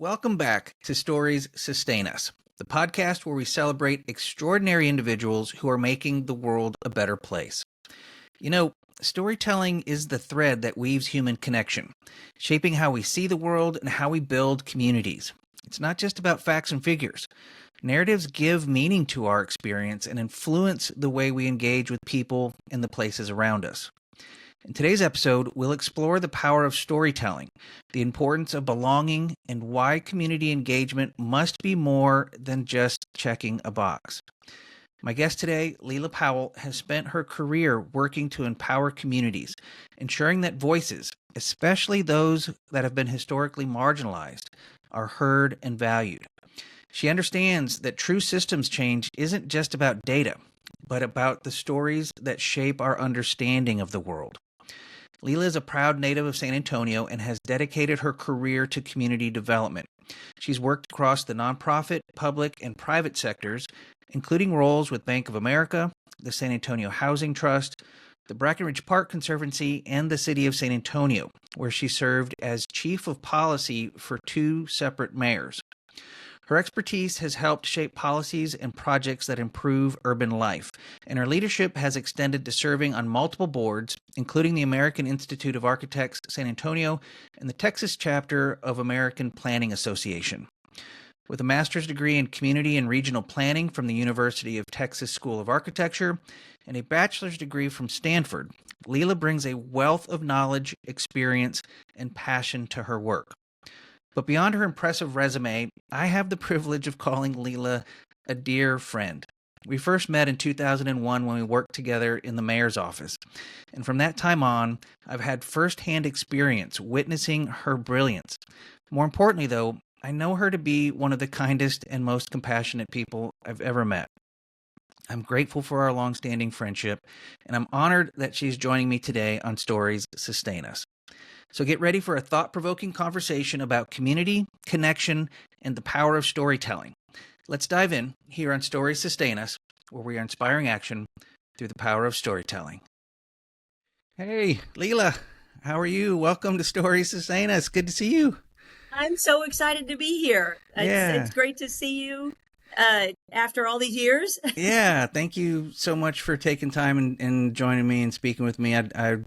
Welcome back to Stories Sustain Us, the podcast where we celebrate extraordinary individuals who are making the world a better place. You know, storytelling is the thread that weaves human connection, shaping how we see the world and how we build communities. It's not just about facts and figures. Narratives give meaning to our experience and influence the way we engage with people and the places around us. In today's episode, we'll explore the power of storytelling, the importance of belonging, and why community engagement must be more than just checking a box. My guest today, Leila Powell, has spent her career working to empower communities, ensuring that voices, especially those that have been historically marginalized, are heard and valued. She understands that true systems change isn't just about data, but about the stories that shape our understanding of the world. Leila is a proud native of San Antonio and has dedicated her career to community development. She's worked across the nonprofit, public, and private sectors, including roles with Bank of America, the San Antonio Housing Trust, the Brackenridge Park Conservancy, and the City of San Antonio, where she served as chief of policy for two separate mayors. Her expertise has helped shape policies and projects that improve urban life, and her leadership has extended to serving on multiple boards, including the American Institute of Architects San Antonio and the Texas chapter of American Planning Association. With a master's degree in community and regional planning from the University of Texas School of Architecture and a bachelor's degree from Stanford, Leila brings a wealth of knowledge, experience, and passion to her work. But beyond her impressive resume, I have the privilege of calling Leila a dear friend. We first met in 2001 when we worked together in the mayor's office. And from that time on, I've had firsthand experience witnessing her brilliance. More importantly, though, I know her to be one of the kindest and most compassionate people I've ever met. I'm grateful for our long-standing friendship, and I'm honored that she's joining me today on Stories Sustain Us. So get ready for a thought-provoking conversation about community, connection, and the power of storytelling. Let's dive in here on Stories Sustain Us, where we are inspiring action through the power of storytelling. Hey, Leila, how are you? Welcome to Stories Sustain Us. Good to see you. I'm so excited to be here. It's great to see you after all these years. Yeah, thank you so much for taking time and joining me and speaking with me. I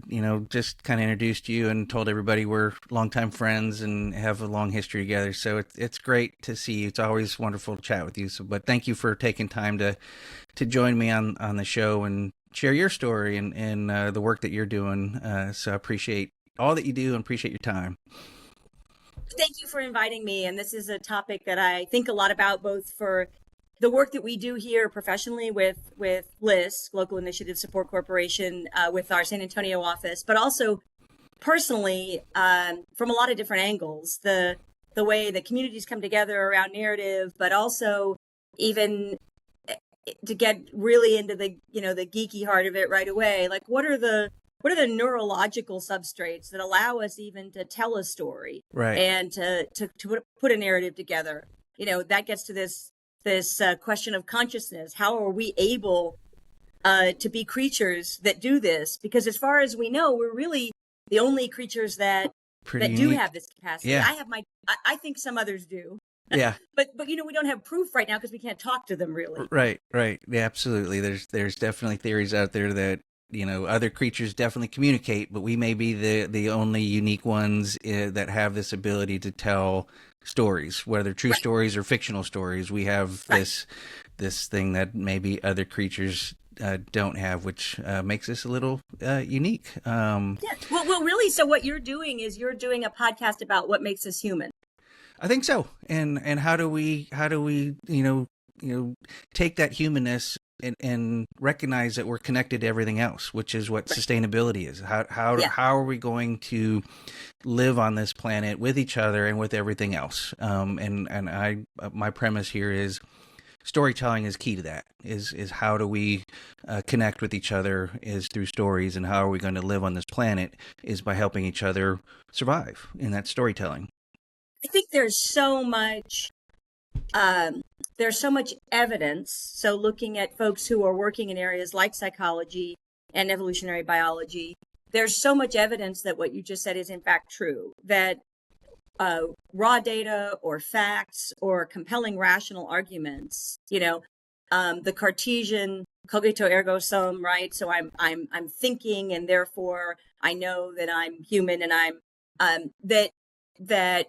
just kind of introduced you and told everybody we're longtime friends and have a long history together. So it's great to see you. It's always wonderful to chat with you. So, but thank you for taking time to join me on the show and share your story and the work that you're doing. So I appreciate all that you do and appreciate your time. Thank you for inviting me. And this is a topic that I think a lot about, both for the work that we do here professionally with LIS, Local Initiative Support Corporation, with our San Antonio office, but also personally from a lot of different angles. The way that communities come together around narrative, but also even to get really into the geeky heart of it right away. Like, what are the neurological substrates that allow us even to tell a story, right, and to put a narrative together? That gets to this question of consciousness. How are we able to be creatures that do this? Because as far as we know, we're really the only creatures that do have this capacity. Yeah. I think some others do. Yeah. But we don't have proof right now because we can't talk to them really. Right. Yeah, absolutely. There's definitely theories out there that other creatures definitely communicate, but we may be the only unique ones that have this ability to tell stories, whether true stories or fictional stories. We have this thing that maybe other creatures don't have, which makes us a little unique. Yeah. Well, really. So what you're doing is you're doing a podcast about what makes us human. I think so. And how do we take that humanness and recognize that we're connected to everything else, which is what sustainability is. How are we going to live on this planet with each other and with everything else? My premise here is storytelling is key to that. Is how do we connect with each other is through stories, and how are we going to live on this planet is by helping each other survive in that storytelling. I think there's so much evidence. So looking at folks who are working in areas like psychology and evolutionary biology, there's so much evidence that what you just said is in fact true, that raw data or facts or compelling rational arguments. The Cartesian cogito ergo sum, right? So I'm thinking, and therefore I know that I'm human, and I'm that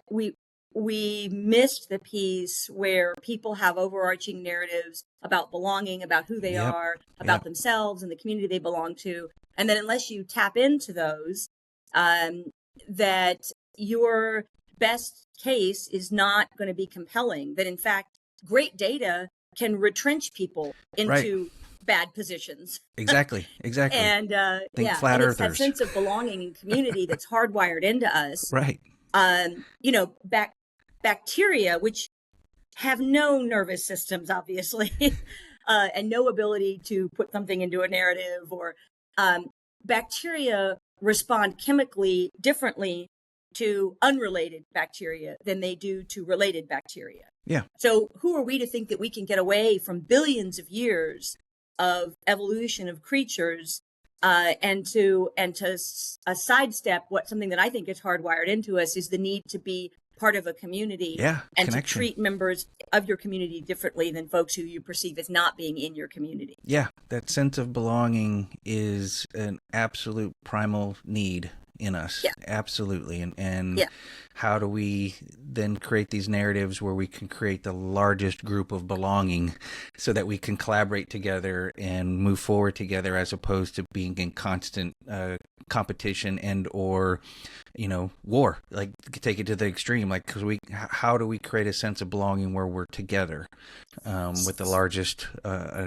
we missed the piece where people have overarching narratives about belonging, about who they Yep. are, about themselves and the community they belong to. And then unless you tap into those, that your best case is not going to be compelling, that in fact, great data can retrench people into bad positions. Exactly. And Think flat and it's that earthers. sense of belonging and community that's hardwired into us. Right. Bacteria, which have no nervous systems, obviously, and no ability to put something into a narrative, or bacteria respond chemically differently to unrelated bacteria than they do to related bacteria. Yeah. So who are we to think that we can get away from billions of years of evolution of creatures and to sidestep something that I think is hardwired into us is the need to be part of a community, and connection. To treat members of your community differently than folks who you perceive as not being in your community. Yeah, that sense of belonging is an absolute primal need in us. Yeah. Absolutely. And how do we then create these narratives where we can create the largest group of belonging so that we can collaborate together and move forward together, as opposed to being in constant competition and or war? Like, take it to the extreme, like, because how do we create a sense of belonging where we're together with the largest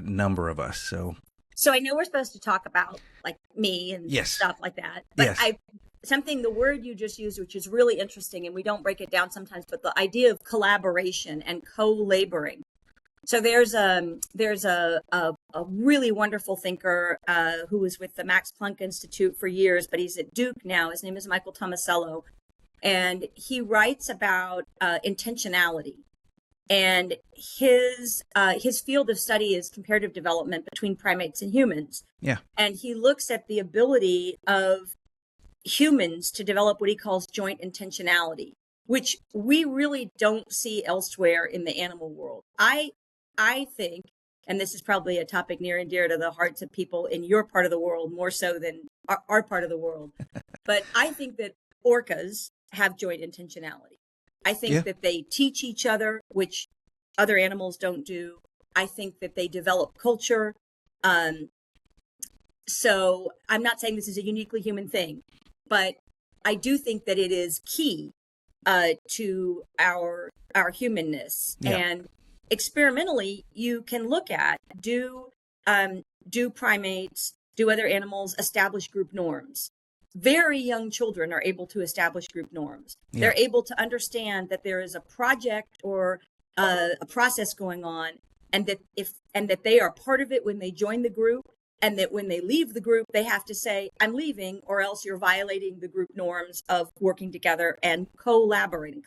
number of us? So I know we're supposed to talk about like me and stuff like that, but the word you just used, which is really interesting, and we don't break it down sometimes, but the idea of collaboration and co-laboring. So there's a really wonderful thinker who was with the Max Planck Institute for years, but he's at Duke now. His name is Michael Tomasello, and he writes about intentionality. And his field of study is comparative development between primates and humans. Yeah. And he looks at the ability of humans to develop what he calls joint intentionality, which we really don't see elsewhere in the animal world. I think, and this is probably a topic near and dear to the hearts of people in your part of the world, more so than our part of the world, but I think that orcas have joint intentionality. I think that they teach each other, which other animals don't do. I think that they develop culture. So I'm not saying this is a uniquely human thing, but I do think that it is key to our humanness. Yeah. And experimentally, you can look at do primates, do other animals establish group norms? Very young children are able to establish group norms. Yeah. They're able to understand that there is a project or a process going on, and that they are part of it when they join the group, and that when they leave the group, they have to say, "I'm leaving," or else you're violating the group norms of working together and collaborating.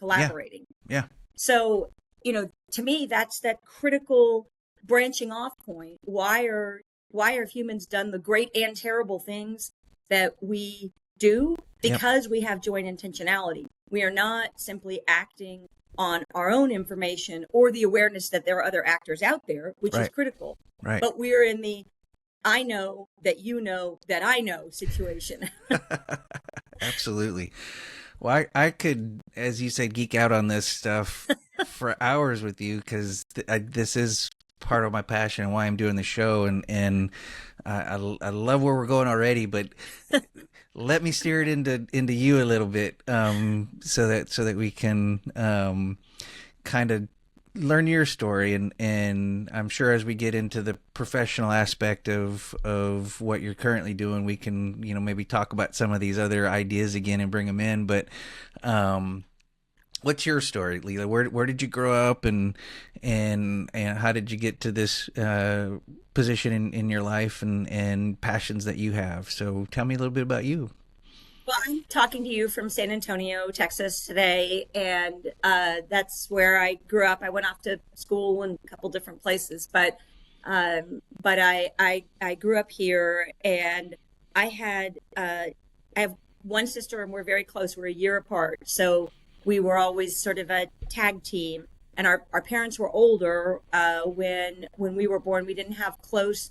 Yeah. So, to me, that's that critical branching off point. Why are humans done the great and terrible things that we do? Because we have joint intentionality. We are not simply acting on our own information or the awareness that there are other actors out there, which is critical. Right. But we're in the I know that you know that I know situation. Absolutely. Well, I could, as you said, geek out on this stuff for hours with you, because this is part of my passion and why I'm doing the show, and I love where we're going already, but let me steer it into you a little bit, so that we can kind of learn your story, and I'm sure as we get into the professional aspect of what you're currently doing, we can maybe talk about some of these other ideas again and bring them in. But what's your story, Leela? Where did you grow up, and how did you get to this position in your life and passions that you have? So tell me a little bit about you. Well, I'm talking to you from San Antonio, Texas today, and that's where I grew up. I went off to school in a couple different places, but I grew up here, and I have one sister, and we're very close. We're a year apart. So we were always sort of a tag team. And our parents were older when we were born. They didn't have close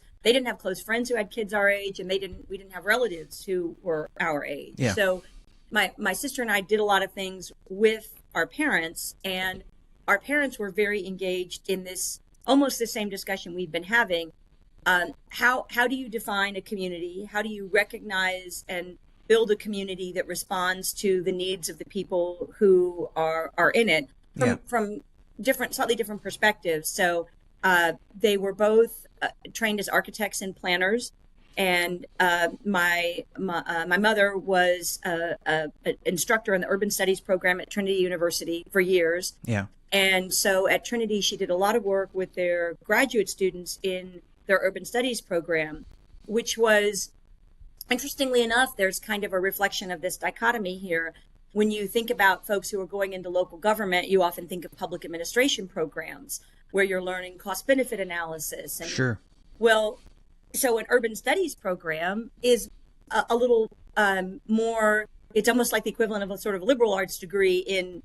friends who had kids our age, and we didn't have relatives who were our age. Yeah. So my sister and I did a lot of things with our parents, and our parents were very engaged in this, almost the same discussion we've been having. How do you define a community? How do you recognize and build a community that responds to the needs of the people who are in it from slightly different perspectives? So they were both trained as architects and planners, and my mother was an instructor in the urban studies program at Trinity University for years. Yeah. And so at Trinity, she did a lot of work with their graduate students in their urban studies program, which was, interestingly enough, there's kind of a reflection of this dichotomy here. When you think about folks who are going into local government, you often think of public administration programs where you're learning cost benefit analysis. And, Sure. Well, so an urban studies program is a little more, it's almost like the equivalent of a sort of liberal arts degree in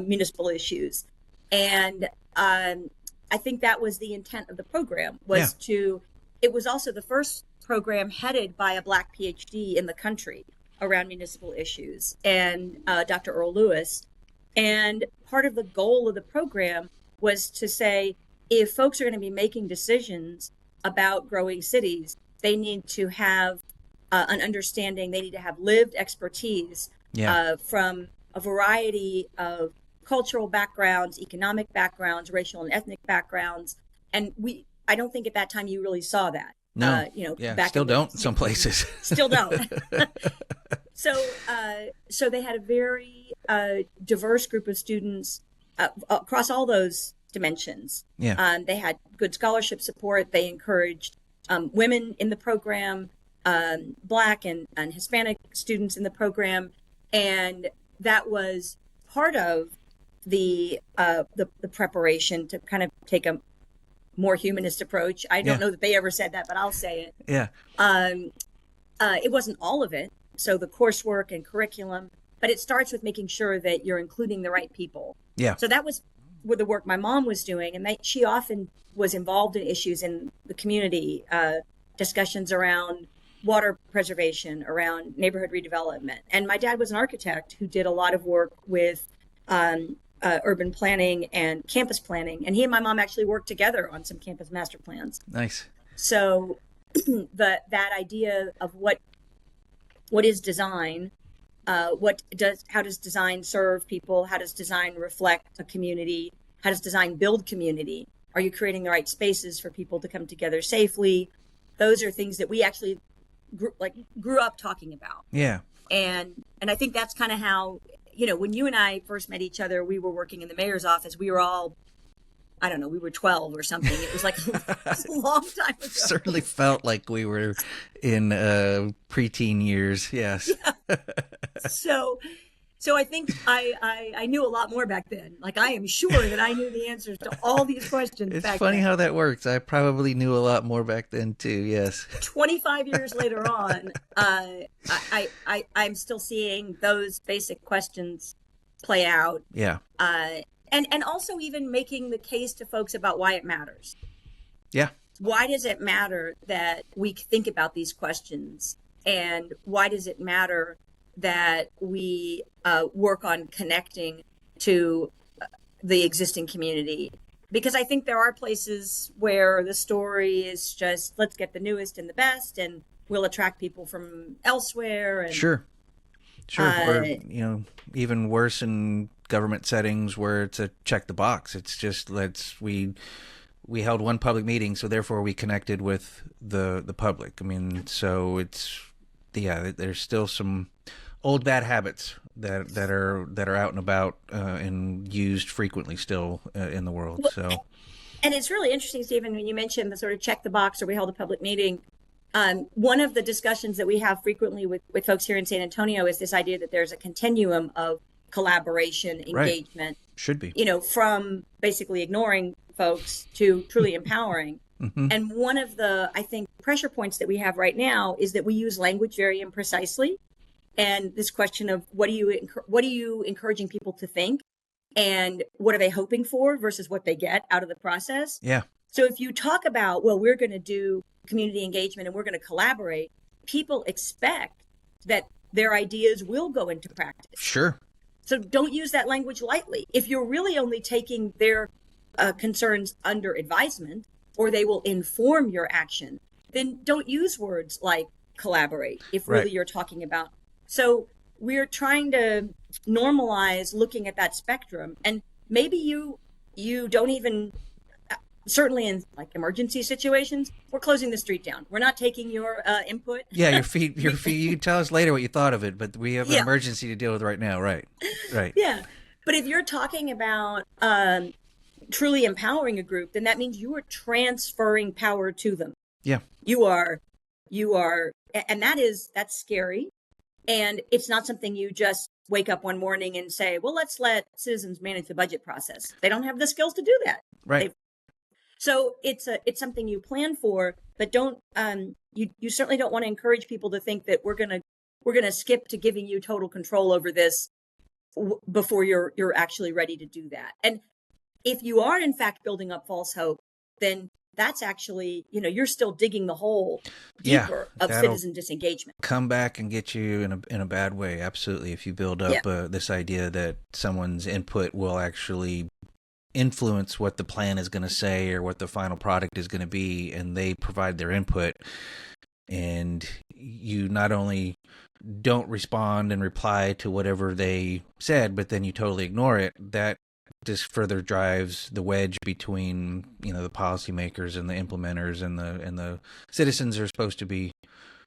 municipal issues. And I think that was the intent of the program, was it was also the first program headed by a Black PhD in the country around municipal issues, and Dr. Earl Lewis. And part of the goal of the program was to say, if folks are going to be making decisions about growing cities, they need to have an understanding, they need to have lived expertise from a variety of cultural backgrounds, economic backgrounds, racial and ethnic backgrounds. And I don't think at that time you really saw that. No. Back still don't some places. Still don't. So they had a very diverse group of students across all those dimensions. Yeah. They had good scholarship support. They encouraged women in the program, Black and Hispanic students in the program, and that was part of the preparation to kind of take a more humanist approach. I don't know that they ever said that, but I'll say it. Yeah. It wasn't all of it. So the coursework and curriculum, but it starts with making sure that you're including the right people. Yeah. So that was with the work my mom was doing, and she often was involved in issues in the community, discussions around water preservation, around neighborhood redevelopment. And my dad was an architect who did a lot of work with urban planning and campus planning. And he and my mom actually worked together on some campus master plans. Nice. So that idea of what is design, how does design serve people? How does design reflect a community? How does design build community? Are you creating the right spaces for people to come together safely? Those are things that we actually grew up talking about. Yeah. And I think that's kind of how, when you and I first met each other, we were working in the mayor's office. We were all, I don't know, we were 12 or something. It was like a long time ago. Certainly felt like we were in preteen years. Yes. Yeah. So I think I knew a lot more back then. Like, I am sure that I knew the answers to all these questions It's back funny then. how that works. I probably knew a lot more back then too. Yes. 25 years later on, I'm still seeing those basic questions play out. Yeah. And also even making the case to folks about why it matters. Yeah. Why does it matter that we think about these questions? And why does it matter that we work on connecting to the existing community? Because I think there are places where the story is just, let's get the newest and the best, and we'll attract people from elsewhere. And, Sure. Or, even worse in government settings where it's a check the box. It's just, we held one public meeting, so therefore we connected with the public. I mean, so there's still some old bad habits that are out and about and used frequently still in the world. So, and it's really interesting, Stephen, when you mentioned the sort of check the box, or we held a public meeting. One of the discussions that we have frequently with folks here in San Antonio is this idea that there's a continuum of collaboration, engagement. Right. Should be. From basically ignoring folks to truly empowering. Mm-hmm. And one of the, I think, pressure points that we have right now is that we use language very imprecisely. and this question of what are you encouraging people to think, and what are they hoping for versus what they get out of the process. Yeah. So if you talk about, well, we're going to do community engagement and we're going to collaborate, people expect that their ideas will go into practice. Sure. So don't use that language lightly. If you're really only taking their concerns under advisement, or they will inform your action, then don't use words like collaborate if really you're talking about. So we're trying to normalize looking at that spectrum, and maybe you don't even, certainly in like emergency situations, we're closing the street down. We're not taking your input. Yeah, your feet. You can tell us later what you thought of it, but we have an emergency to deal with right now. Right. Yeah. But if you're talking about truly empowering a group, then that means you are transferring power to them. Yeah. You are, and that's scary. And it's not something you just wake up one morning and say, well, let's let citizens manage the budget process. They don't have the skills to do that. Right. So it's something you plan for, but don't, you certainly don't want to encourage people to think that we're going to skip to giving you total control over this before you're actually ready to do that. And if you are in fact building up false hope, then that's actually, you're still digging the hole deeper of citizen disengagement. Come back and get you in a bad way. Absolutely. If you build up this idea that someone's input will actually influence what the plan is going to say or what the final product is going to be, and they provide their input, and you not only don't respond and reply to whatever they said, but then you totally ignore it, that just further drives the wedge between the policymakers and the implementers and the citizens are supposed to be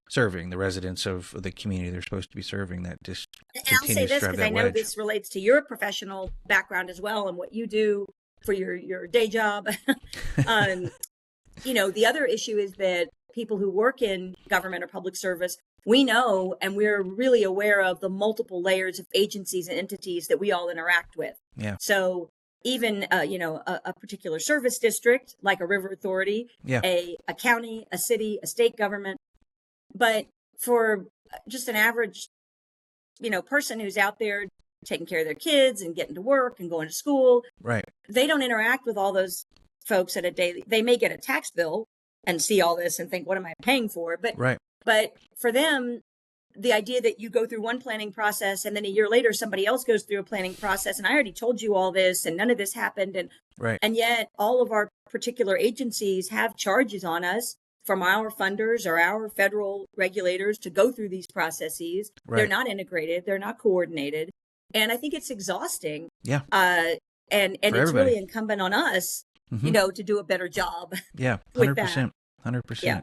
serving, the residents of the community they're supposed to be serving. That just I'll say this because I know this relates to your professional background as well and what you do for your day job. The other issue is that people who work in government or public service, we know and we're really aware of the multiple layers of agencies and entities that we all interact with. Yeah. So even, a particular service district, like a river authority, a county, a city, a state government. But for just an average, person who's out there taking care of their kids and getting to work and going to school, right, they don't interact with all those folks at a daily. They may get a tax bill and see all this and think, what am I paying for? But for them, the idea that you go through one planning process and then a year later somebody else goes through a planning process, and I already told you all this and none of this happened, and yet all of our particular agencies have charges on us from our funders or our federal regulators to go through these processes. They're not integrated, they're not coordinated, and I think it's exhausting. Yeah. And it's really incumbent on us, to do a better job. Yeah, 100%. 100%. Yeah.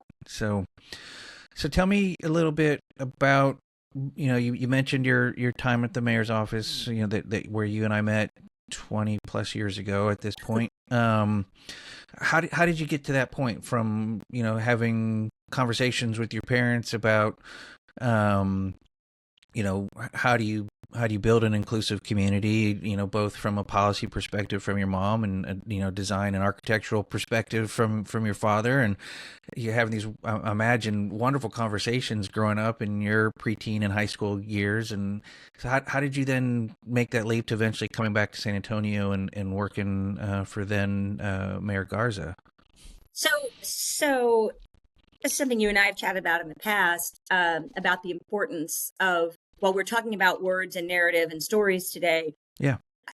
So tell me a little bit about, you mentioned your time at the mayor's office, that where you and I met 20 plus years ago at this point. How did you get to that point from, having conversations with your parents about, how do you build an inclusive community, both from a policy perspective from your mom and design and architectural perspective from your father, and you're having these, I imagine, wonderful conversations growing up in your preteen and high school years. And so how did you then make that leap to eventually coming back to San Antonio and working for then Mayor Garza? So this is something you and I have chatted about in the past, about the importance of, while we're talking about words and narrative and stories today,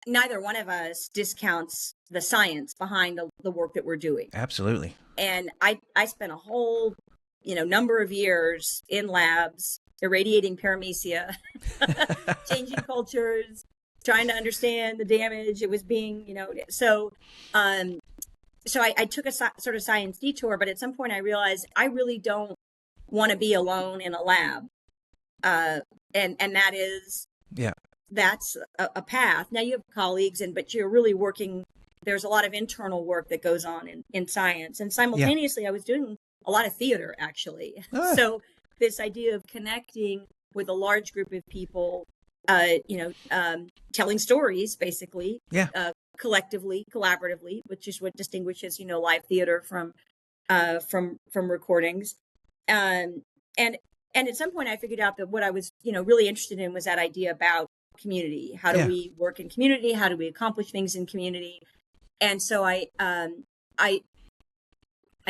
neither one of us discounts the science behind the work that we're doing. Absolutely. And I spent a whole, number of years in labs, irradiating paramecia, changing cultures, trying to understand the damage it was being, so I took a sort of science detour, but at some point I realized I really don't want to be alone in a lab. And that is, that's a path. Now you have colleagues but you're really working, there's a lot of internal work that goes on in science, and simultaneously I was doing a lot of theater actually. So this idea of connecting with a large group of people, telling stories basically, collectively, collaboratively, which is what distinguishes, live theater from recordings. And And at some point I figured out that what I was, really interested in was that idea about community. How do we work in community? How do we accomplish things in community? And so I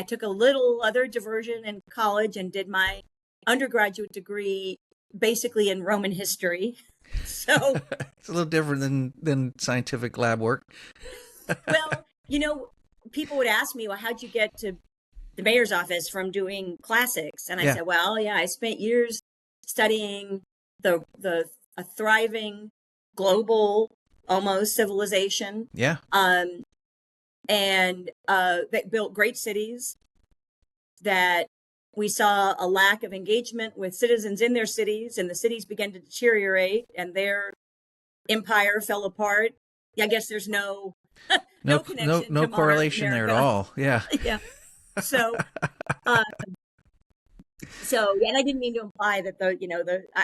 took a little other diversion in college and did my undergraduate degree basically in Roman history. So it's a little different than scientific lab work. well, people would ask me, well, how'd you get to the mayor's office from doing classics? And I said, well, yeah, I spent years studying a thriving global almost civilization. Yeah. And that built great cities, that we saw a lack of engagement with citizens in their cities, and the cities began to deteriorate and their empire fell apart. I guess there's no connection, no correlation there at all. Yeah. Yeah. So, and I didn't mean to imply that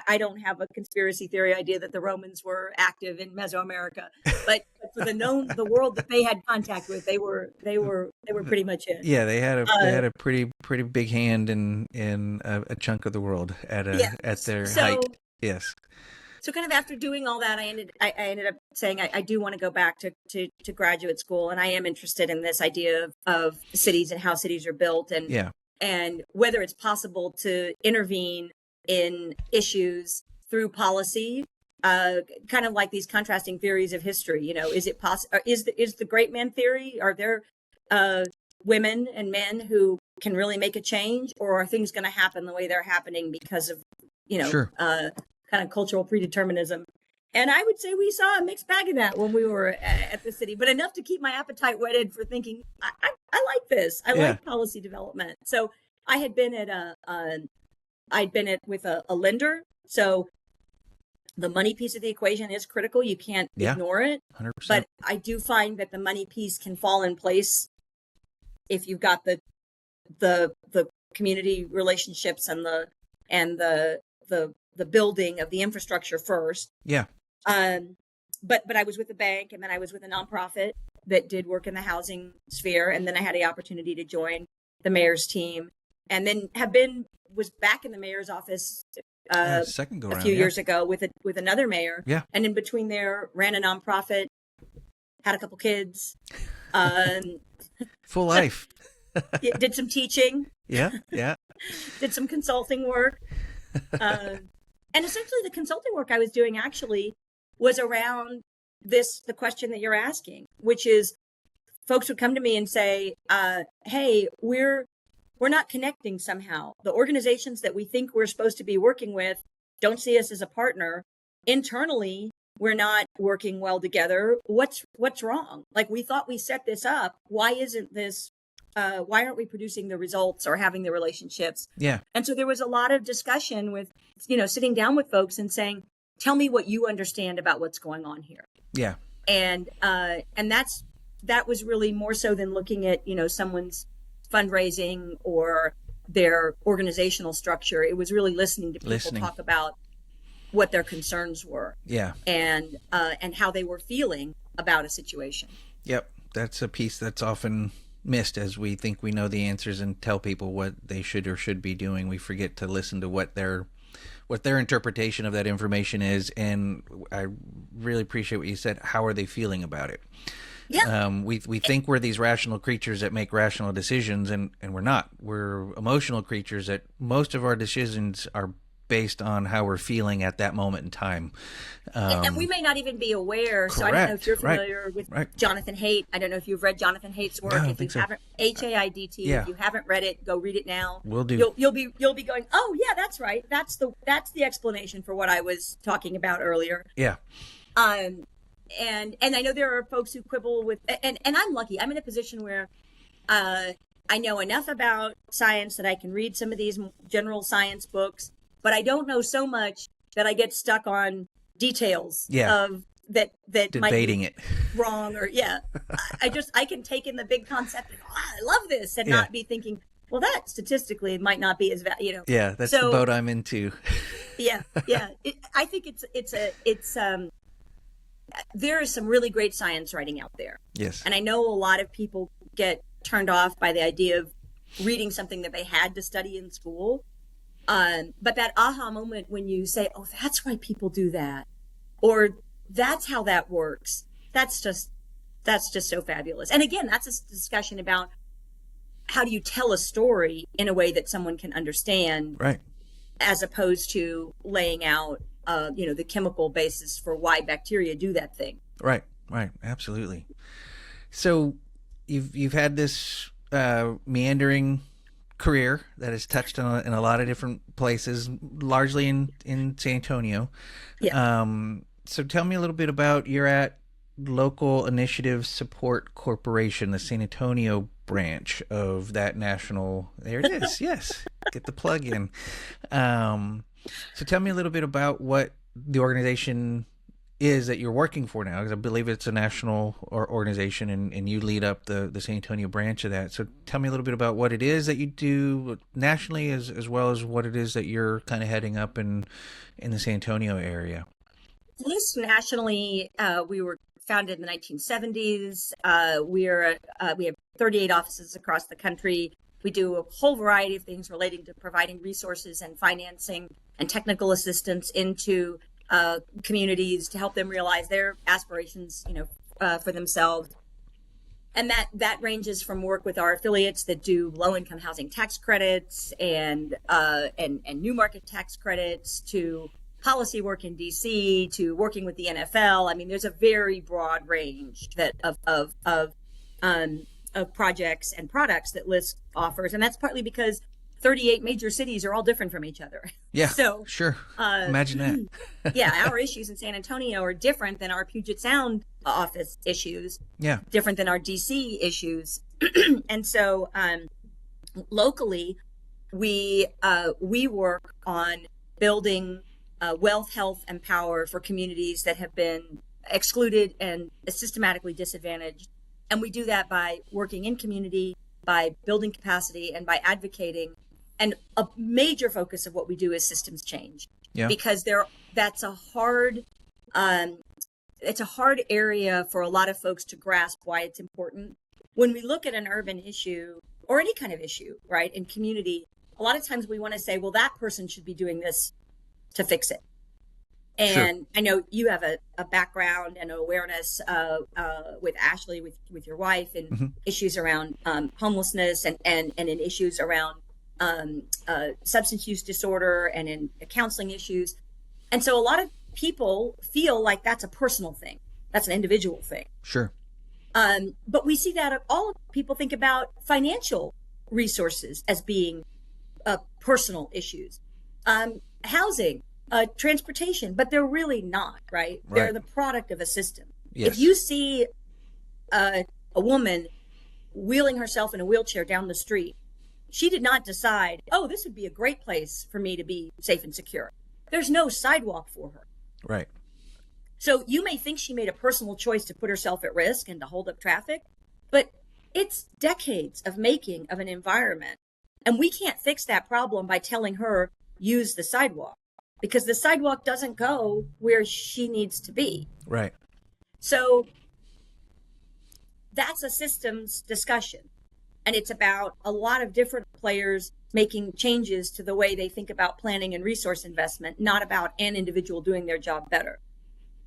I don't have a conspiracy theory idea that the Romans were active in Mesoamerica, but for the world that they had contact with, they were pretty much it. Yeah, they had a pretty big hand in a chunk of the world at their height. Yes. So kind of after doing all that, I ended up saying I do want to go back to graduate school, and I am interested in this idea of cities and how cities are built, and whether it's possible to intervene in issues through policy, kind of like these contrasting theories of history. Is it possible? Is the great man theory? Are there women and men who can really make a change, or are things going to happen the way they're happening because of Sure. Kind of cultural predeterminism? And I would say we saw a mixed bag of that when we were at the city, but enough to keep my appetite whetted for thinking, I like this. I like policy development. So I had been with a lender. So the money piece of the equation is critical. You can't ignore it. 100%. But I do find that the money piece can fall in place if you've got the community relationships and the building of the infrastructure first. Yeah. But I was with a bank, and then I was with a nonprofit that did work in the housing sphere, and then I had the opportunity to join the mayor's team, and then was back in the mayor's office second go a few years ago with another mayor. Yeah. And in between there, ran a nonprofit, had a couple kids, full life. Did some teaching. Yeah. Did some consulting work. And essentially the consulting work I was doing actually was around the question that you're asking, which is folks would come to me and say, hey, we're not connecting somehow. The organizations that we think we're supposed to be working with don't see us as a partner. Internally, we're not working well together. What's wrong? Like, we thought we set this up. Why isn't this? Why aren't we producing the results or having the relationships? Yeah. And so there was a lot of discussion with, sitting down with folks and saying, tell me what you understand about what's going on here. Yeah. And that was really more so than looking at, someone's fundraising or their organizational structure. It was really listening to people talk about what their concerns were. Yeah. And how they were feeling about a situation. Yep. That's a piece that's often missed as we think we know the answers and tell people what they should or should be doing. We forget to listen to what their interpretation of that information is. And I really appreciate what you said. How are they feeling about it? Yeah. We think we're these rational creatures that make rational decisions, and we're not. We're emotional creatures that most of our decisions are based on how we're feeling at that moment in time. And we may not even be aware. Correct. So I don't know if you're familiar with Jonathan Haidt. I don't know if you've read Jonathan Haidt's work. No, if you haven't, Haidt. Yeah. If you haven't read it, go read it now. Will do. You'll be going, oh yeah, that's right. That's the explanation for what I was talking about earlier. Yeah. And I know there are folks who quibble with, and I'm lucky. I'm in a position where I know enough about science that I can read some of these general science books, but I don't know so much that I get stuck on details of that debating might be wrong or I can take in the big concept and I love this and not be thinking, well, that statistically it might not be as Yeah, that's the boat I'm into. Yeah. I think it's there is some really great science writing out there. Yes. And I know a lot of people get turned off by the idea of reading something that they had to study in school. But that aha moment when you say, oh, that's why people do that, or that's how that works. That's just so fabulous. And again, that's a discussion about how do you tell a story in a way that someone can understand, Right. as opposed to laying out, the chemical basis for why bacteria do that thing. Right. Right. Absolutely. So you've had this meandering career that has touched on in a lot of different places, largely in San Antonio. Yeah. So tell me a little bit about, you're at Local Initiative Support Corporation, the San Antonio branch of that national. There it is. Yes, get the plug in. So tell me a little bit about what the organization is that you're working for now, because I believe it's a national organization, and you lead up the San Antonio branch of that. So tell me a little bit about what it is that you do nationally, as well as what it is that you're kind of heading up in the San Antonio area. Yes, nationally, we were founded in the 1970s. We have 38 offices across the country. We do a whole variety of things relating to providing resources and financing and technical assistance into communities to help them realize their aspirations, for themselves. And that ranges from work with our affiliates that do low-income housing tax credits and new market tax credits, to policy work in DC, to working with the NFL. I mean, there's a very broad range of projects and products that LISC offers, and that's partly because 38 major cities are all different from each other. Yeah, so sure. Imagine that. Yeah, our issues in San Antonio are different than our Puget Sound office issues. Yeah, different than our DC issues, and so locally, we work on building wealth, health, and power for communities that have been excluded and systematically disadvantaged. And we do that by working in community, by building capacity, and by advocating. And a major focus of what we do is systems change. Yeah. Because that's a hard, it's a hard area for a lot of folks to grasp why it's important. When we look at an urban issue or any kind of issue, right, in community, a lot of times we want to say, well, that person should be doing this to fix it. And sure. I know you have a background and awareness with Ashley, with your wife, and mm-hmm. issues around homelessness and in issues around substance use disorder and in counseling issues. And so a lot of people feel like that's a personal thing. That's an individual thing. Sure. But we see that all people think about financial resources as being personal issues. Housing, transportation, but they're really not, right? They're the product of a system. Yes. If you see a woman wheeling herself in a wheelchair down the street, she did not decide, oh, this would be a great place for me to be safe and secure. There's no sidewalk for her. Right. So you may think she made a personal choice to put herself at risk and to hold up traffic, but it's decades of making of an environment. And we can't fix that problem by telling her, use the sidewalk, because the sidewalk doesn't go where she needs to be. Right. So that's a systems discussion. And it's about a lot of different players making changes to the way they think about planning and resource investment, not about an individual doing their job better.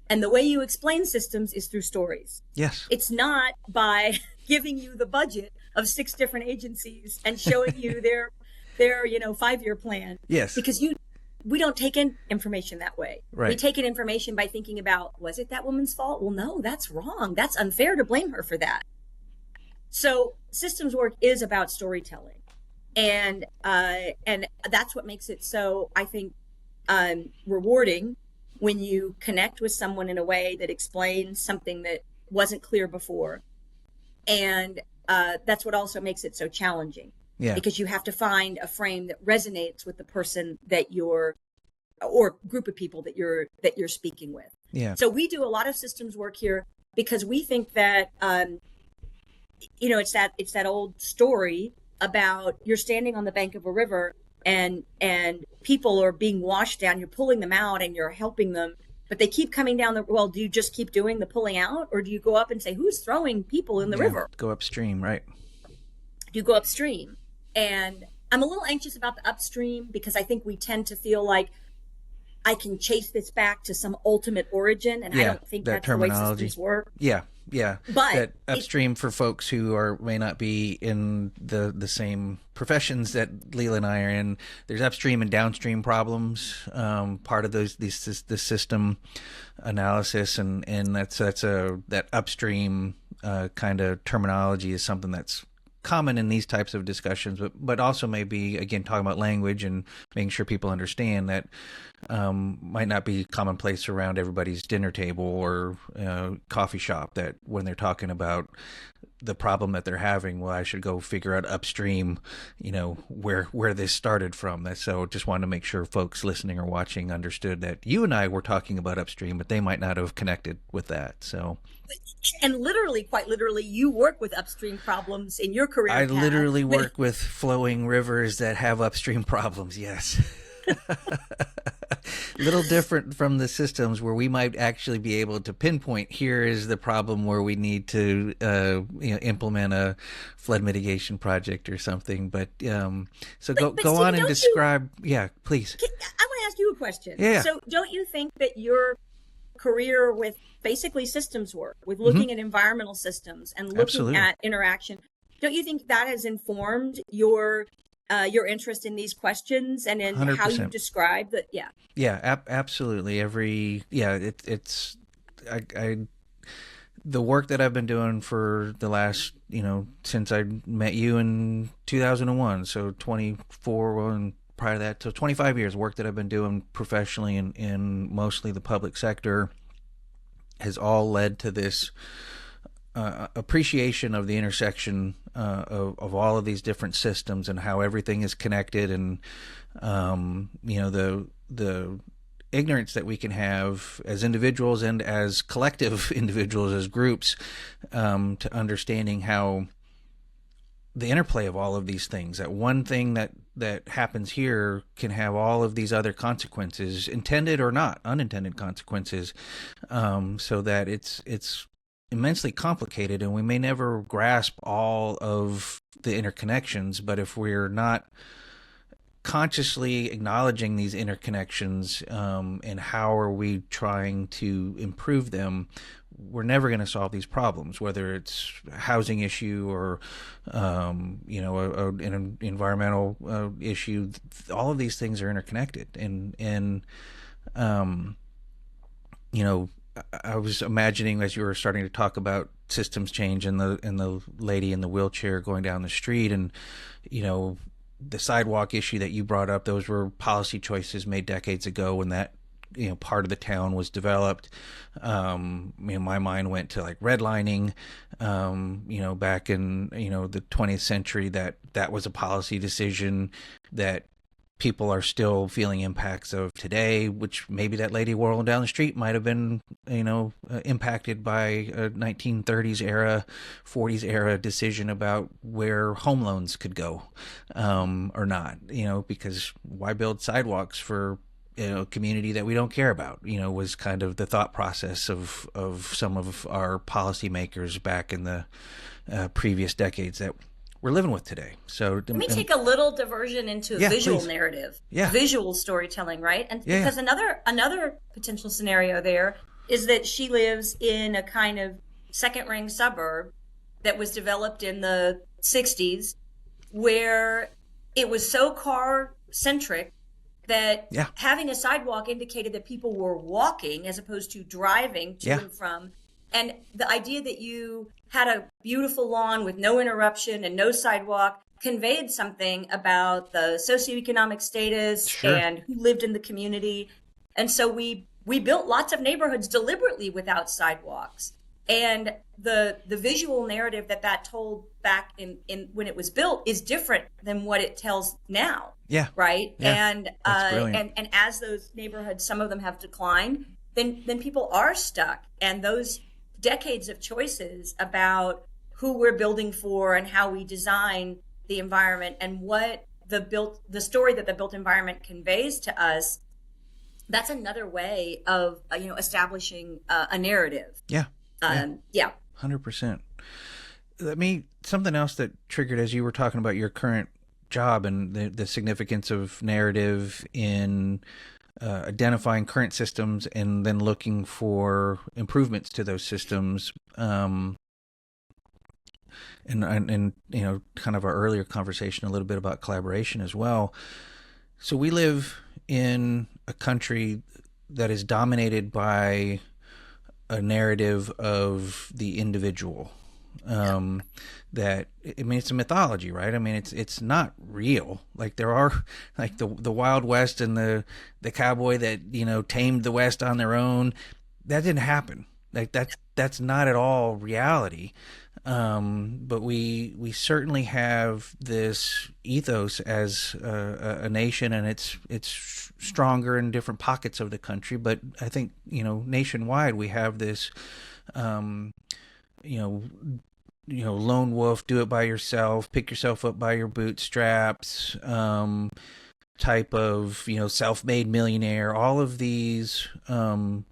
And the way you explain systems is through stories. Yes. It's not by giving you the budget of 6 different agencies and showing you their 5-year plan. Yes. Because we don't take in information that way. Right. We take in information by thinking about, was it that woman's fault? Well, no, that's wrong. That's unfair to blame her for that. So systems work is about storytelling. And that's what makes it so, I think, rewarding when you connect with someone in a way that explains something that wasn't clear before. And that's what also makes it so challenging. Yeah. Because you have to find a frame that resonates with the person that you're, or group of people that you're speaking with. Yeah. So we do a lot of systems work here because we think that, it's that old story about you're standing on the bank of a river and people are being washed down. You're pulling them out and you're helping them, but they keep coming down well, do you just keep doing the pulling out, or do you go up and say, who's throwing people in the river? Go upstream, right? You go upstream. And I'm a little anxious about the upstream because I think we tend to feel like I can chase this back to some ultimate origin, and I Yeah, don't think that that's the way terminology. systems work. Yeah, yeah. But That upstream for folks who may not be in the same professions that Leela and I are in. There's upstream and downstream problems. Part of the system analysis, and that upstream kind of terminology is something that's common in these types of discussions, but also maybe, again, talking about language and making sure people understand that might not be commonplace around everybody's dinner table or coffee shop, that when they're talking about the problem that they're having, well, I should go figure out upstream, where this started from. So just wanted to make sure folks listening or watching understood that you and I were talking about upstream, but they might not have connected with that. So, and literally, quite literally, you work with upstream problems in your career I path. literally work with flowing rivers that have upstream problems. Yes. Little different from the systems where we might actually be able to pinpoint, here is the problem where we need to implement a flood mitigation project or something. But so go Steve, on and describe. Yeah, please. I want to ask you a question. Yeah. So don't you think that your career with basically systems work, with looking at environmental systems and looking Absolutely. at interaction, don't you think that has informed your interest in these questions and in 100%. how you describe that? Yeah, absolutely. It's the work that I've been doing for the last, since I met you in 2001, so 24, and prior to that, so 25 years work that I've been doing professionally in mostly the public sector has all led to this appreciation of the intersection of all of these different systems and how everything is connected, and the ignorance that we can have as individuals and as collective individuals, as groups, to understanding how the interplay of all of these things, that one thing that happens here can have all of these other consequences, intended or not, unintended consequences, so that it's immensely complicated, and we may never grasp all of the interconnections. But if we're not consciously acknowledging these interconnections, and how are we trying to improve them, we're never going to solve these problems, whether it's a housing issue or an environmental issue. All of these things are interconnected, and I was imagining, as you were starting to talk about systems change and the lady in the wheelchair going down the street, and the sidewalk issue that you brought up, those were policy choices made decades ago when that part of the town was developed. My mind went to like redlining, back in the 20th century, that was a policy decision that people are still feeling impacts of today, which maybe that lady rolling down the street might have been, impacted by a 1930s era, 40s era decision about where home loans could go, or not, because why build sidewalks for a community that we don't care about, was kind of the thought process of some of our policymakers back in the previous decades that we're living with today. So let me take a little diversion into visual narrative, visual storytelling, right? And because another potential scenario there is that she lives in a kind of second ring suburb that was developed in the 60s, where it was so car centric that having a sidewalk indicated that people were walking as opposed to driving to and from. And the idea that you had a beautiful lawn with no interruption and no sidewalk conveyed something about the socioeconomic status and who lived in the community. And so we built lots of neighborhoods deliberately without sidewalks. And the visual narrative that told back in when it was built is different than what it tells now. Yeah. Right. Yeah. And as those neighborhoods, some of them have declined, then people are stuck. And those decades of choices about who we're building for and how we design the environment and what the story that the built environment conveys to us, that's another way of establishing a narrative. 100%. Something else that triggered as you were talking about your current job, and the significance of narrative in identifying current systems and then looking for improvements to those systems. And kind of our earlier conversation a little bit about collaboration as well. So we live in a country that is dominated by a narrative of the individual. That, I mean, it's a mythology, right? I mean, it's not real. Like, there are, like, the Wild West and the cowboy that tamed the West on their own. That didn't happen. Like, that's not at all reality. But we certainly have this ethos as a nation, and it's stronger in different pockets of the country. But I think nationwide we have this lone wolf, do it by yourself, pick yourself up by your bootstraps, type of self-made millionaire. All of these not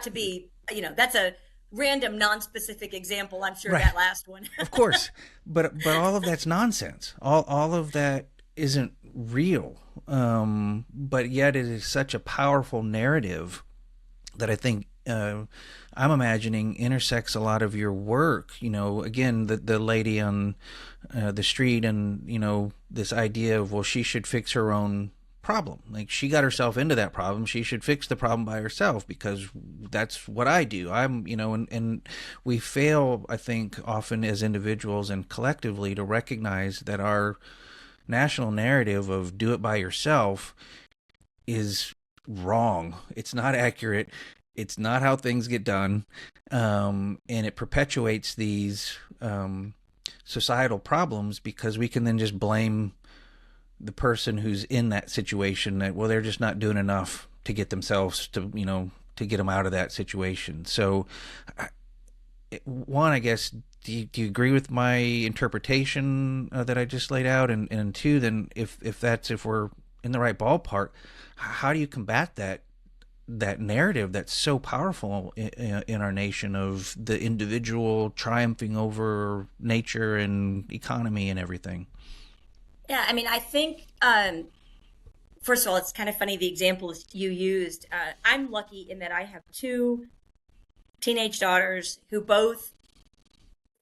to be that's a random non-specific example, I'm sure, right. That last one. Of course, but all of that's nonsense. All of that isn't real, but yet it is such a powerful narrative that I think I'm imagining intersects a lot of your work. Again, the lady on the street, and this idea of, well, she should fix her own problem. Like, she got herself into that problem, she should fix the problem by herself, because that's what I do. And we fail, I think, often as individuals and collectively to recognize that our national narrative of do it by yourself is wrong. It's not accurate. It's not how things get done. And it perpetuates these societal problems, because we can then just blame the person who's in that situation, that, well, they're just not doing enough to get themselves to get them out of that situation. So one, I guess, do you agree with my interpretation that I just laid out? And two, then if we're in the right ballpark, how do you combat that narrative that's so powerful in our nation of the individual triumphing over nature and economy and everything? Yeah, I mean, I think, first of all, it's kind of funny, the examples you used. I'm lucky in that I have two teenage daughters who both,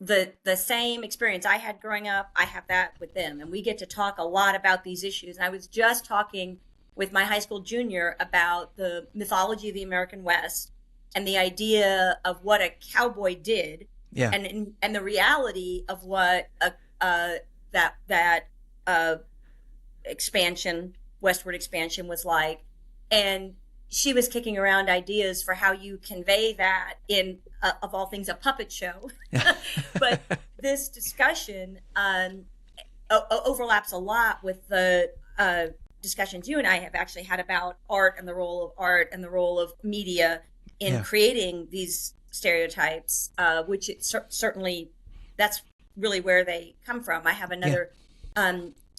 the same experience I had growing up, I have that with them. And we get to talk a lot about these issues. And I was just talking with my high school junior about the mythology of the American West and the idea of what a cowboy did, yeah, and the reality of what that westward expansion was like. And she was kicking around ideas for how you convey that in, of all things, a puppet show. But this discussion overlaps a lot with the discussions you and I have actually had about art and the role of art and the role of media in creating these stereotypes, which certainly that's really where they come from. I have another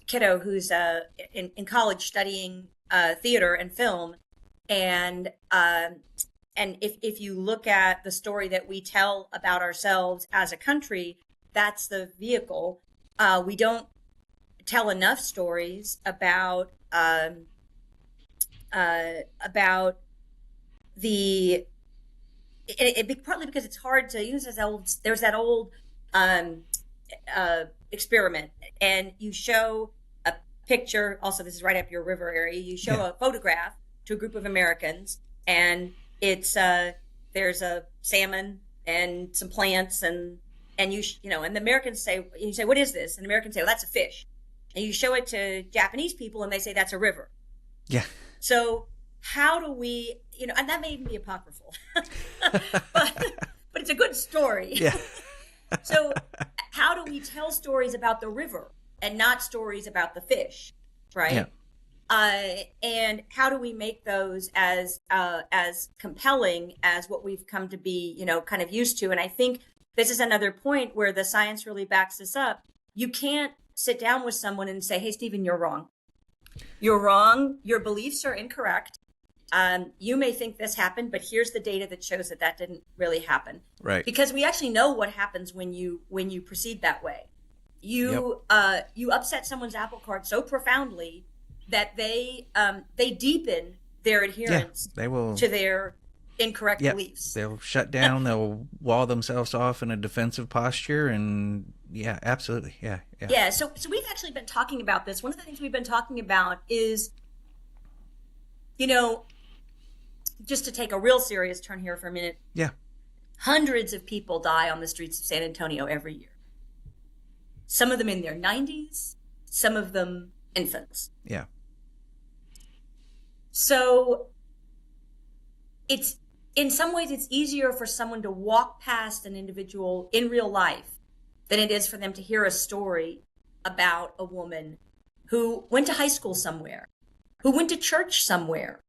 kiddo who's in college studying theater and film, and if you look at the story that we tell about ourselves as a country, that's the vehicle. We don't tell enough stories about the partly because it's hard to use. There's that old experiment, and you show a picture. Also, this is right up your river area. You show a photograph to a group of Americans, and it's there's a salmon and some plants, and and the Americans say, you say, what is this? And the Americans say, well, that's a fish. And you show it to Japanese people, and they say that's a river. Yeah. So how do we, and that may even be apocryphal, but it's a good story. Yeah. So how do we tell stories about the river and not stories about the fish, right? Yeah. And how do we make those as compelling as what we've come to be, kind of used to? And I think this is another point where the science really backs this up. You can't sit down with someone and say, hey, Stephen, you're wrong. You're wrong. Your beliefs are incorrect. You may think this happened, but here's the data that shows that didn't really happen. Right. Because we actually know what happens when you proceed that way. Yep. You upset someone's apple cart so profoundly that they deepen their Yeah. adherence They will. to their incorrect Yep. beliefs. They'll shut down. They'll wall themselves off in a defensive posture, and yeah, absolutely. Yeah. Yeah. Yeah, so we've actually been talking about this. One of the things we've been talking about is, you know, just to take a real serious turn here for a minute, Yeah. hundreds of people die on the streets of San Antonio every year. Some of them in their 90s, some of them infants. Yeah. So it's in some ways it's easier for someone to walk past an individual in real life than it is for them to hear a story about a woman who went to high school somewhere, who went to church somewhere,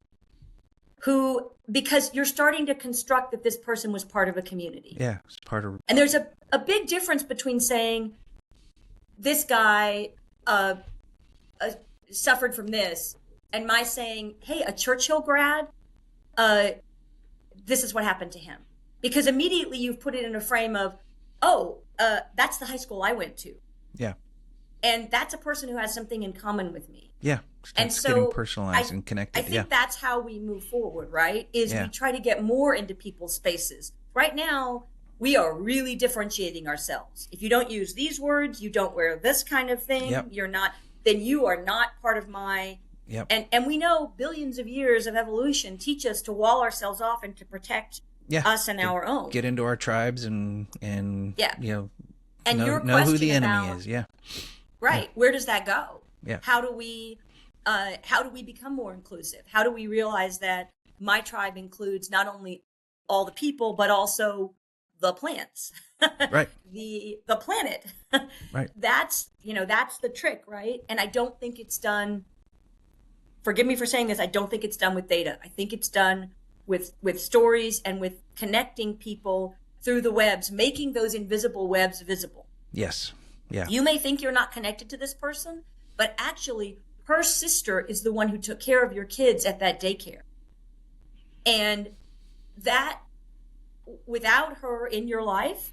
who, because you're starting to construct that this person was part of a community. Yeah. It's part of. And there's a big difference between saying this guy suffered from this and my saying, hey, a Churchill grad, this is what happened to him. Because immediately you've put it in a frame of, oh, that's the high school I went to. Yeah. And that's a person who has something in common with me. Yeah. And It's so getting personalized and connected. I think Yeah. that's how we move forward, right? Is Yeah. we try to get more into people's spaces. Right now, we are really differentiating ourselves. If you don't use these words, you don't wear this kind of thing, Yep. you're not, then you are not part of my. Yep. And we know billions of years of evolution teach us to wall ourselves off and to protect Yeah. us and our own. Get into our tribes and Yeah. you know, And your know who the question enemy about- is. Yeah. Right. Where does that go? Yeah. How do we become more inclusive? How do we realize that my tribe includes not only all the people, but also the plants, Right. the planet? Right. That's the trick, right? And I don't think it's done. Forgive me for saying this. I don't think it's done with data. I think it's done with stories and with connecting people through the webs, making those invisible webs visible. Yes. Yeah. You may think you're not connected to this person, but actually her sister is the one who took care of your kids at that daycare. And that, without her in your life,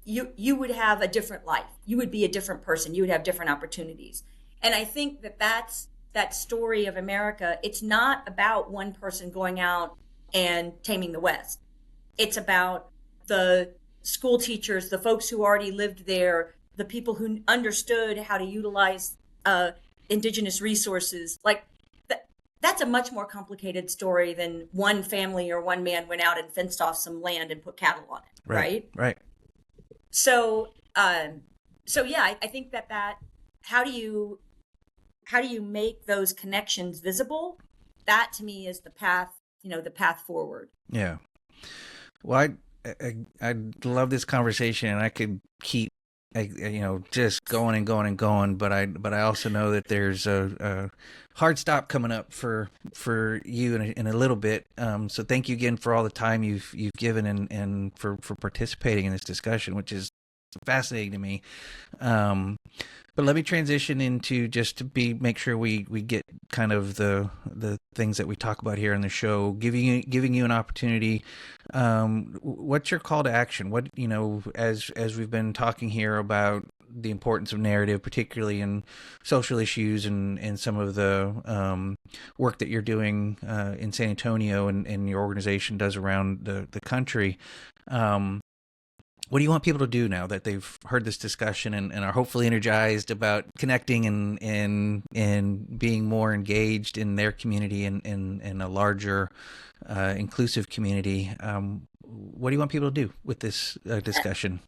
you would have a different life. You would be a different person. You would have different opportunities. And I think that's that story of America. It's not about one person going out and taming the West. It's about the school teachers, the folks who already lived there, the people who understood how to utilize indigenous resources. Like that's a much more complicated story than one family or one man went out and fenced off some land and put cattle on it. Right. Right. So yeah, I think that how do you make those connections visible? That to me is the path, the path forward. Yeah. Well, I love this conversation, and I could keep, just going and going and going. But I also know that there's a hard stop coming up for you in a little bit. So thank you again for all the time you've given and for participating in this discussion, which is fascinating to me. But let me transition into just to make sure we get kind of the things that we talk about here on the show, giving you an opportunity. What's your call to action? What, as we've been talking here about the importance of narrative, particularly in social issues and some of the work that you're doing in San Antonio and your organization does around the country. What do you want people to do now that they've heard this discussion and are hopefully energized about connecting and being more engaged in their community and in a larger inclusive community? What do you want people to do with this discussion?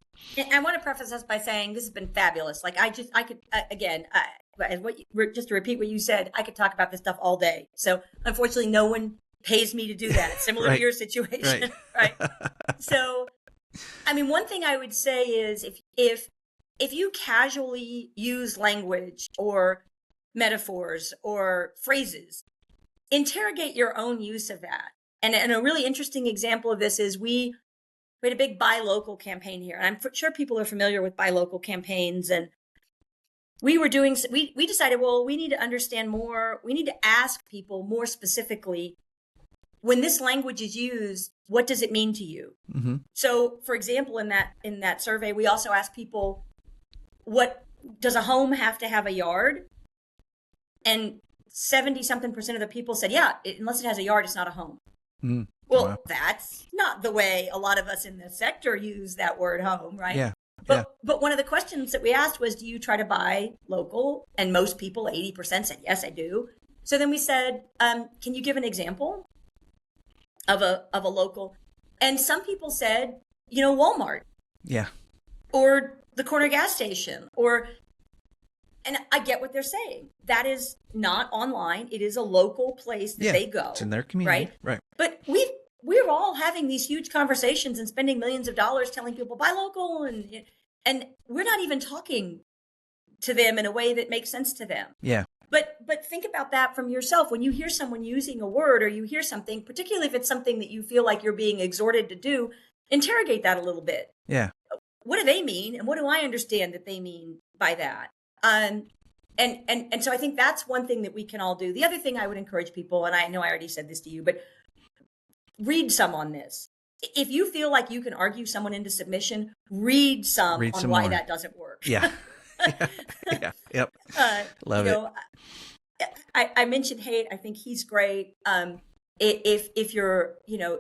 I want to preface this by saying this has been fabulous. Like just to repeat what you said, I could talk about this stuff all day. So unfortunately, no one pays me to do that. Similar Right. to your situation, right? So, I mean, one thing I would say is if you casually use language or metaphors or phrases, interrogate your own use of that. And a really interesting example of this is we had a big buy local campaign here. And I'm sure people are familiar with buy local campaigns. And we decided, well, we need to understand more. We need to ask people more specifically, when this language is used, what does it mean to you? Mm-hmm. So, for example, in that survey, we also asked people, what does a home have to have a yard? And 70 something percent of the people said, yeah, unless it has a yard, it's not a home. Mm. Well, Wow. that's not the way a lot of us in the sector use that word home, right? Yeah. But one of the questions that we asked was, do you try to buy local? And most people, 80% said, yes, I do. So then we said, can you give an example of a local? And some people said, Walmart. Yeah. Or the corner gas station, and I get what they're saying. That is not online. It is a local place that they go. It's in their community. Right. But we're all having these huge conversations and spending millions of dollars telling people buy local, and we're not even talking to them in a way that makes sense to them. Yeah. But think about that from yourself. When you hear someone using a word, or you hear something, particularly if it's something that you feel like you're being exhorted to do, interrogate that a little bit. Yeah. What do they mean? And what do I understand that they mean by that? And so I think that's one thing that we can all do. The other thing I would encourage people, and I know I already said this to you, but read some on this. If you feel like you can argue someone into submission, read some on why that doesn't work. Yeah. Yeah. Yep. Love it. I mentioned Haidt. I think he's great. If you're,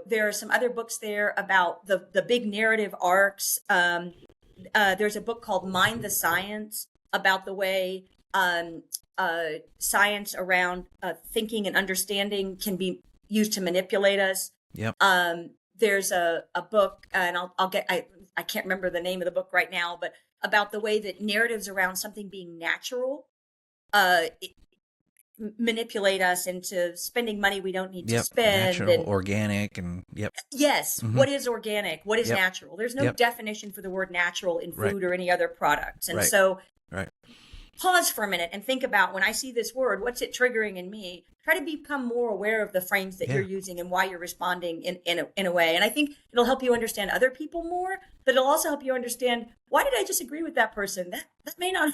there are some other books there about the big narrative arcs. There's a book called Mind the Science about the way science around thinking and understanding can be used to manipulate us. Yep. There's a book, and I can't remember the name of the book right now, but about the way that narratives around something being natural manipulate us into spending money we don't need to spend. Natural, organic, and Yes. Mm-hmm. What is organic? What is natural? There's no definition for the word natural in food or any other products. And so pause for a minute and think about, when I see this word, what's it triggering in me? Try to become more aware of the frames that you're using and why you're responding in a way. And I think it'll help you understand other people more, but it'll also help you understand, why did I disagree with that person? That may not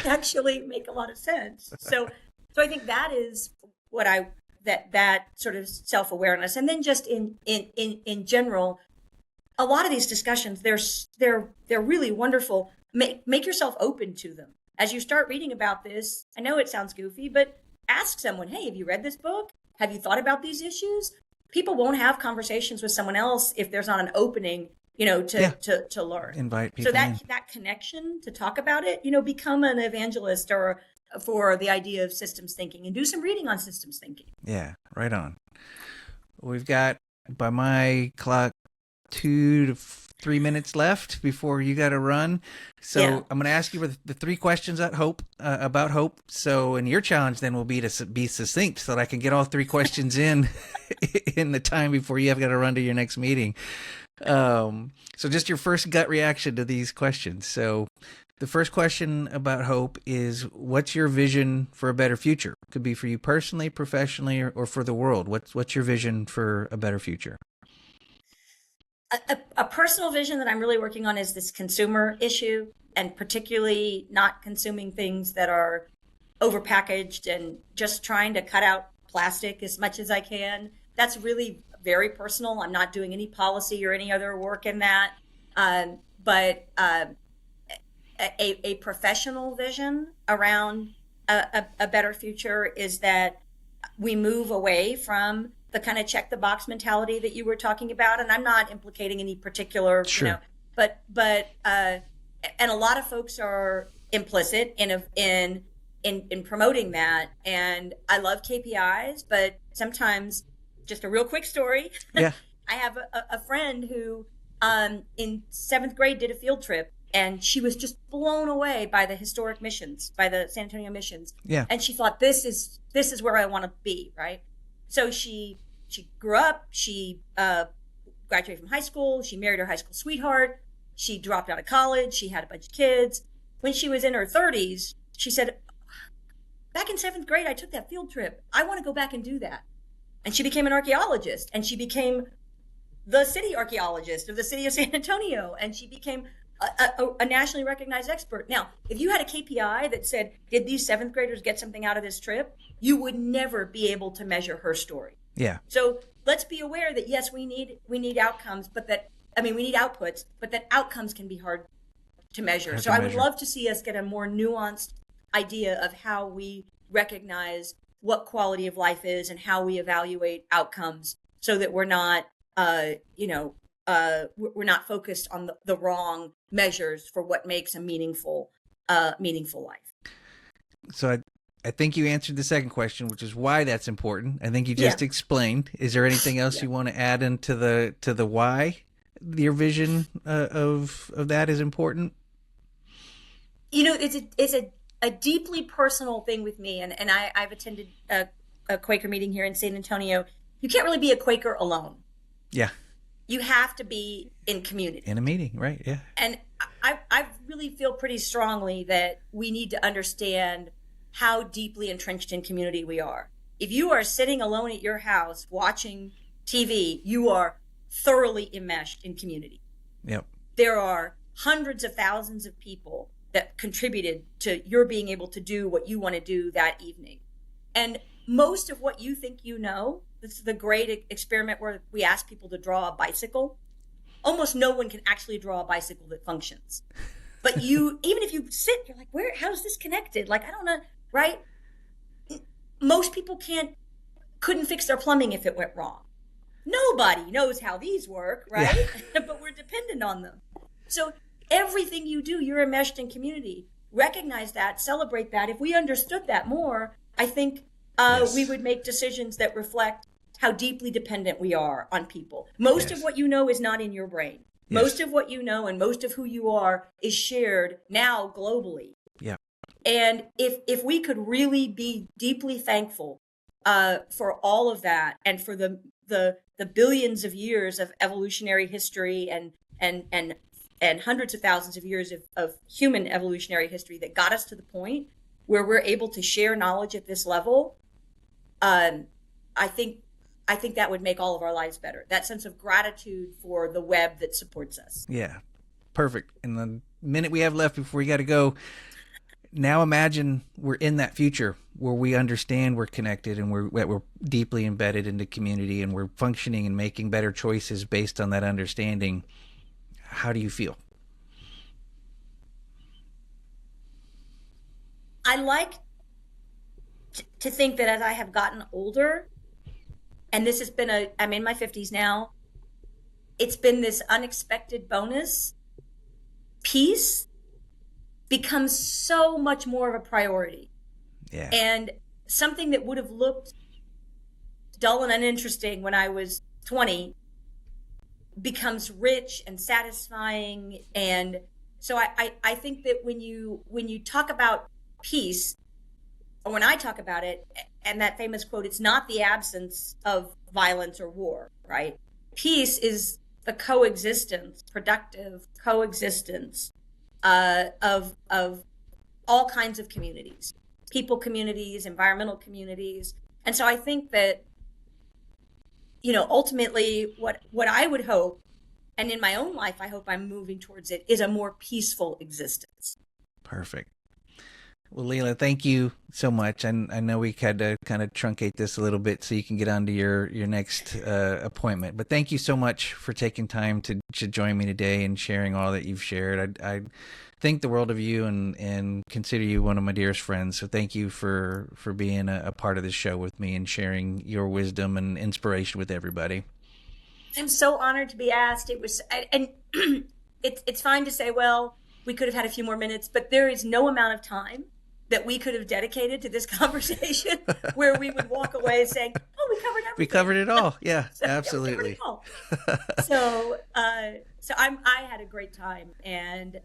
actually make a lot of sense. So I think that is what that sort of self-awareness. And then just in general, a lot of these discussions, they're really wonderful. Make yourself open to them. As you start reading about this, I know it sounds goofy, but ask someone, hey, have you read this book? Have you thought about these issues? People won't have conversations with someone else if there's not an opening, to learn. Invite people. So that connection to talk about it, become an evangelist or for the idea of systems thinking, and do some reading on systems thinking. Yeah, right on. We've got, by my clock, 2 to 3 minutes left before you got to run. So I'm going to ask you the 3 questions about hope. So, and your challenge then will be to be succinct so that I can get all 3 questions in the time before you have got to run to your next meeting. So just your first gut reaction to these questions. So the first question about hope is, what's your vision for a better future? It could be for you personally, professionally, or for the world. What's your vision for a better future? A personal vision that I'm really working on is this consumer issue, and particularly not consuming things that are overpackaged, and just trying to cut out plastic as much as I can. That's really very personal. I'm not doing any policy or any other work in that. But a professional vision around a better future is that we move away from the kind of check the box mentality that you were talking about. And I'm not implicating any particular, but and a lot of folks are implicit in promoting that. And I love KPIs, but sometimes, just a real quick story. Yeah. I have a friend who in 7th grade did a field trip, and she was just blown away by the historic missions, by the San Antonio missions. Yeah. And she thought, this is where I want to be, right? So she grew up, she graduated from high school, she married her high school sweetheart, she dropped out of college, she had a bunch of kids. When she was in her 30s, she said, back in 7th grade, I took that field trip. I want to go back and do that. And she became an archaeologist, and she became the city archaeologist of the city of San Antonio, and she became a nationally recognized expert. Now, if you had a KPI that said, did these 7th graders get something out of this trip? You would never be able to measure her story. Yeah. So let's be aware that, yes, we need outcomes, we need outputs, but that outcomes can be hard to measure. Hard So to I would measure. love to see us get a more nuanced idea of how we recognize what quality of life is and how we evaluate outcomes, so that we're not, we're not focused on the wrong measures for what makes a meaningful life. So I think you answered the second question, which is why that's important. I think you Yeah. just explained. Is there anything else Yeah. you want to add into the why your vision of that is important? It's a deeply personal thing with me, and I've attended a Quaker meeting here in San Antonio. You can't really be a Quaker alone. Yeah, You have to be in community. in a meeting, right? Yeah, And I really feel pretty strongly that we need to understand how deeply entrenched in community we are. If you are sitting alone at your house watching TV, you are thoroughly enmeshed in community. yep, There are hundreds of thousands of people that contributed to your being able to do what you want to do that evening. And most of what you think you know, this is the great experiment where we ask people to draw a bicycle. Almost no one can actually draw a bicycle that functions. But even if you sit, you're like, how's this connected? Like, I don't know, right? Most people couldn't fix their plumbing if it went wrong. Nobody knows how these work, right? Yeah. But we're dependent on them. So everything you do, you're enmeshed in community. Recognize that, celebrate that. If we understood that more, I think Yes. we would make decisions that reflect how deeply dependent we are on people. Most Yes. of what you know is not in your brain. Yes. Most of what you know and most of who you are is shared now globally. Yeah. And if we could really be deeply thankful for all of that, and for the billions of years of evolutionary history and hundreds of thousands of years of human evolutionary history that got us to the point where we're able to share knowledge at this level, I think that would make all of our lives better. That sense of gratitude for the web that supports us. Yeah, perfect. In the minute we have left before we got to go, now imagine we're in that future where we understand we're connected and we're deeply embedded into community and we're functioning and making better choices based on that understanding. How do you feel? I like to think that as I have gotten older, and this has been I'm in my 50s now, it's been this unexpected bonus. Peace becomes so much more of a priority. Yeah. And something that would have looked dull and uninteresting when I was 20 becomes rich and satisfying. And so I think that when you talk about peace, or when I talk about it, and that famous quote, it's not the absence of violence or war, right? Peace is the coexistence, productive coexistence of all kinds of communities, people communities, environmental communities. And so I think that, ultimately what I would hope, and in my own life, I hope I'm moving towards it, is a more peaceful existence. Perfect. Well, Leila, thank you so much. And I know we had to kind of truncate this a little bit so you can get on to your next appointment. But thank you so much for taking time to join me today and sharing all that you've shared. I think the world of you and consider you one of my dearest friends. So thank you for being a part of this show with me and sharing your wisdom and inspiration with everybody. I'm so honored to be asked. It was, and it's fine to say, well, we could have had a few more minutes, but there is no amount of time that we could have dedicated to this conversation where we would walk away saying, "Oh, we covered everything. We covered it all." Yeah, So, absolutely. So I had a great time, and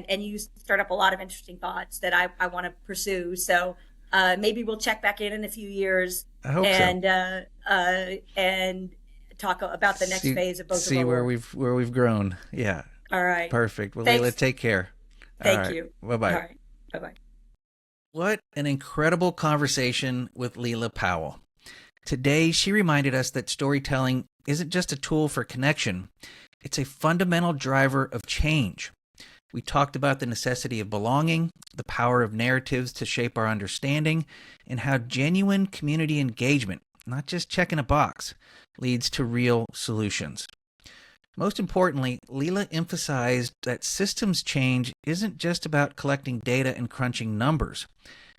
you stirred up a lot of interesting thoughts that I want to pursue. So maybe we'll check back in a few years. I hope so. And talk about the next phase of both of our see where work. where we've grown. Yeah. All right. Perfect. Well, Thanks. Leila, take care. Thank you. Bye-bye. All right. Bye-bye. What an incredible conversation with Leila Powell. Today, she reminded us that storytelling isn't just a tool for connection, it's a fundamental driver of change. We talked about the necessity of belonging, the power of narratives to shape our understanding, and how genuine community engagement, not just checking a box, leads to real solutions. Most importantly, Leela emphasized that systems change isn't just about collecting data and crunching numbers.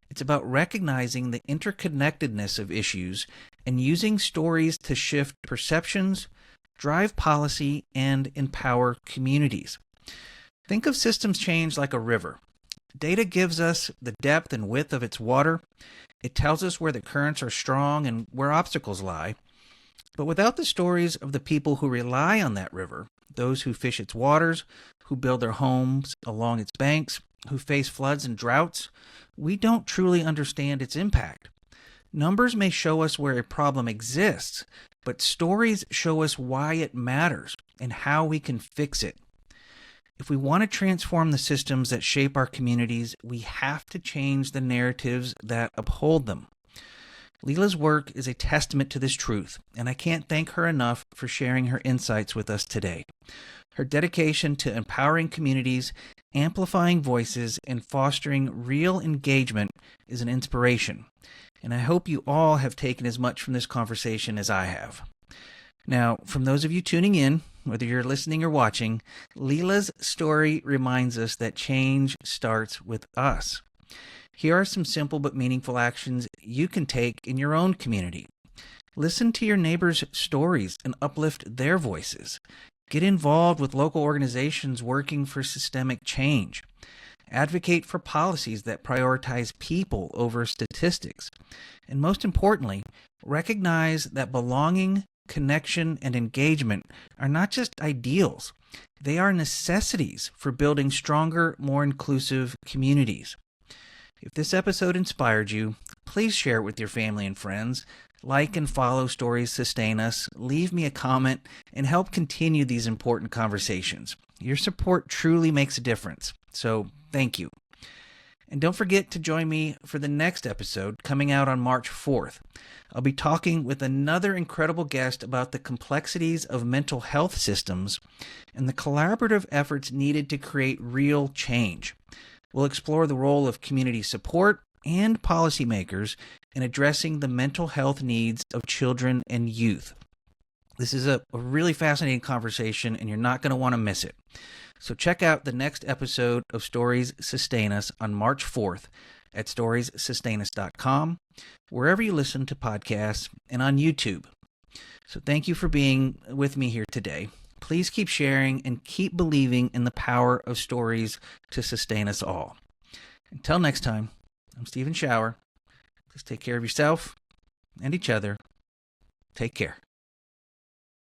It's about recognizing the interconnectedness of issues and using stories to shift perceptions, drive policy, and empower communities. Think of systems change like a river. Data gives us the depth and width of its water. It tells us where the currents are strong and where obstacles lie. But without the stories of the people who rely on that river, those who fish its waters, who build their homes along its banks, who face floods and droughts, we don't truly understand its impact. Numbers may show us where a problem exists, but stories show us why it matters and how we can fix it. If we want to transform the systems that shape our communities, we have to change the narratives that uphold them. Leela's work is a testament to this truth, and I can't thank her enough for sharing her insights with us today. Her dedication to empowering communities, amplifying voices, and fostering real engagement is an inspiration, and I hope you all have taken as much from this conversation as I have. Now, from those of you tuning in, whether you're listening or watching, Leela's story reminds us that change starts with us. Here are some simple but meaningful actions you can take in your own community. Listen to your neighbors' stories and uplift their voices. Get involved with local organizations working for systemic change. Advocate for policies that prioritize people over statistics. And most importantly, recognize that belonging, connection, and engagement are not just ideals. They are necessities for building stronger, more inclusive communities. If this episode inspired you, please share it with your family and friends. Like and follow Stories Sustain Us, leave me a comment, and help continue these important conversations. Your support truly makes a difference, so thank you. And don't forget to join me for the next episode coming out on March 4th. I'll be talking with another incredible guest about the complexities of mental health systems and the collaborative efforts needed to create real change. We'll explore the role of community support and policymakers in addressing the mental health needs of children and youth. This is a really fascinating conversation, and you're not going to want to miss it. So check out the next episode of Stories Sustain Us on March 4th at storiessustainus.com, wherever you listen to podcasts, and on YouTube. So thank you for being with me here today. Please keep sharing and keep believing in the power of stories to sustain us all. Until next time, I'm Stephen Schauer. Please take care of yourself and each other. Take care.